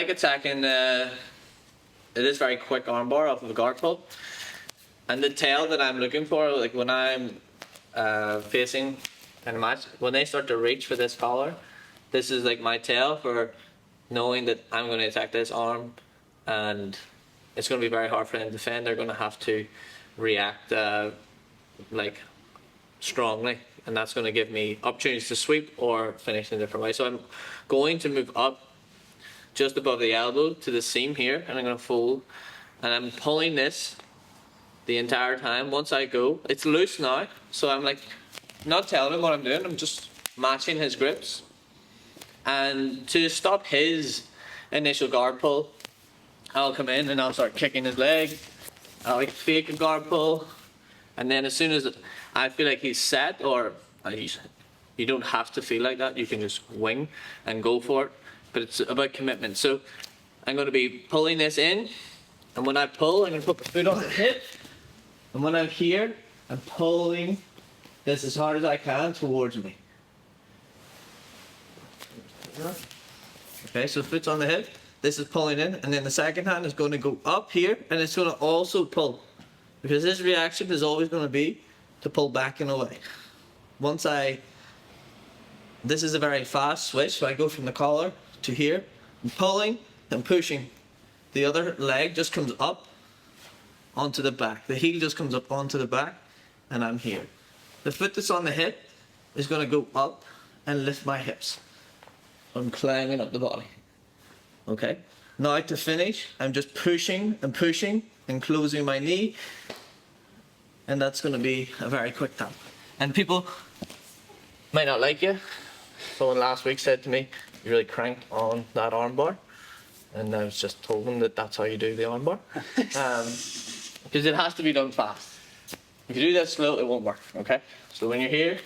like attacking, it is very quick armbar off of a guard pull. And the tail that I'm looking for, like when I'm facing in a match, when they start to reach for this collar, this is like my tail for knowing that I'm going to attack this arm, and it's going to be very hard for them to defend. They're going to have to react like strongly, and that's going to give me opportunities to sweep or finish in a different way. So I'm going to move up just above the elbow to the seam here, and I'm going to fold, and I'm pulling this the entire time. Once I go, it's loose now, so I'm like not telling him what I'm doing, I'm just matching his grips. And to stop his initial guard pull, I'll come in and I'll start kicking his leg. I'll like fake a guard pull, and then as soon as I feel like he's set, or you don't have to feel like that, you can just wing and go for it, but it's about commitment. So I'm going to be pulling this in, and when I pull, I'm going to put my foot on the hip. And when I'm here, I'm pulling this as hard as I can towards me. Okay, so foot's on the hip, this is pulling in, and then the second hand is going to go up here, and it's going to also pull. Because this reaction is always going to be to pull back and away. This is a very fast switch, so I go from the collar to here, I'm pulling, and pushing. The other leg just comes up onto the back. The heel just comes up onto the back, and I'm here. The foot that's on the hip is going to go up and lift my hips. I'm climbing up the body. Okay? Now to finish, I'm just pushing and pushing and closing my knee, and that's going to be a very quick tap. And people might not like you. Someone last week said to me, you really cranked on that armbar, and I was just told them that that's how you do the armbar. Because it has to be done fast. If you do that slow, it won't work, okay? So when you're here,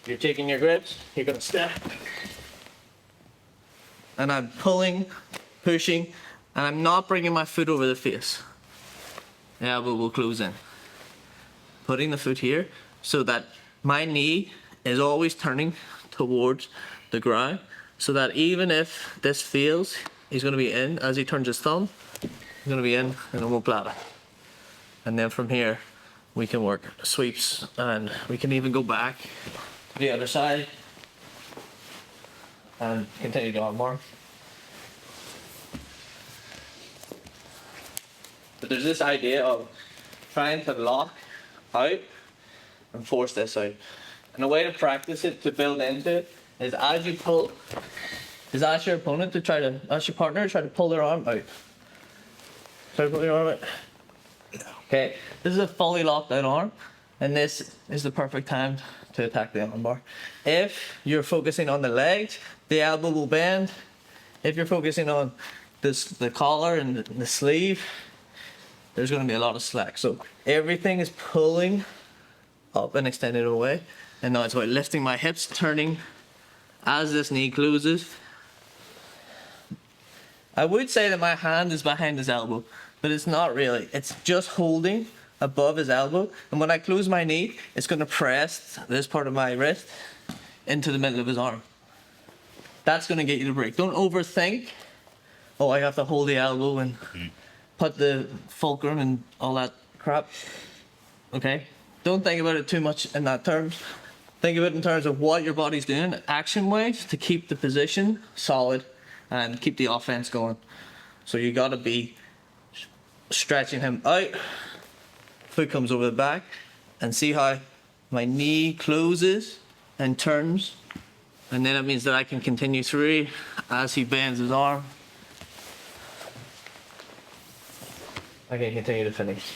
you're taking your grips, you're gonna step. And I'm pulling, pushing, and I'm not bringing my foot over the face. The elbow will close in. Putting the foot here so that my knee is always turning towards the ground, so that even if this fails, he's gonna be in. As he turns his thumb, he's gonna be in and it won't blather. And then from here, we can work sweeps, and we can even go back to the other side and continue to armbar. But there's this idea of trying to lock out and force this out. And the way to practice it, to build into it, is as you pull, is ask your opponent to ask your partner to try to pull their arm out. Try to pull your arm out. Okay, this is a fully locked out arm, and this is the perfect time to attack the armbar. If you're focusing on the legs, the elbow will bend. If you're focusing on the collar and the sleeve, there's going to be a lot of slack. So everything is pulling up and extending away, and now it's about lifting my hips, turning as this knee closes. I would say that my hand is behind his elbow, but it's not really. It's just holding above his elbow, and when I close my knee, it's going to press this part of my wrist into the middle of his arm. That's going to get you to break. Don't overthink, oh, I have to hold the elbow and put the fulcrum and all that crap. Okay? Don't think about it too much in that terms. Think of it in terms of what your body's doing action-wise to keep the position solid and keep the offense going. So you got to be stretching him out, foot comes over the back, and see how my knee closes and turns, and then it means that I can continue through as he bends his arm. I can continue to finish.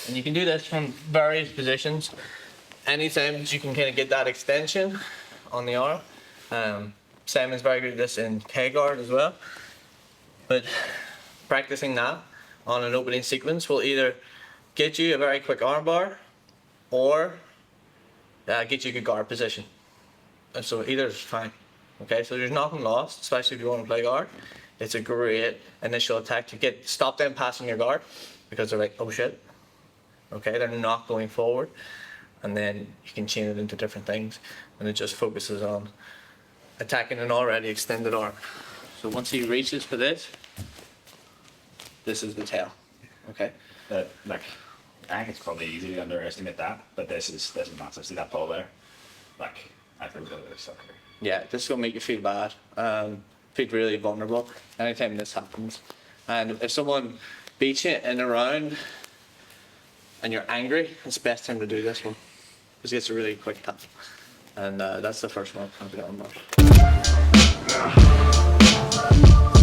And you can do this from various positions. Anytime you can kind of get that extension on the arm. Simon's very good at this in K-guard as well. But practicing that on an opening sequence will either get you a very quick armbar or get you a good guard position. And so either is fine. Okay, so there's nothing lost, especially if you want to play guard. It's a great initial attack to stop them passing your guard, because they're like, oh shit. Okay, they're not going forward. And then you can chain it into different things, and it just focuses on attacking an already extended arm. So once he reaches for this is the tail. Okay. Like, I think it's probably easy to underestimate that, but this is massive. See that pull there? Like, I think it's sucker. Yeah, this is gonna make you feel bad. Feel really vulnerable anytime this happens. And if someone beats you in a round and you're angry, it's the best time to do this one. Because it's a really quick tap. And that's the first one I've got on.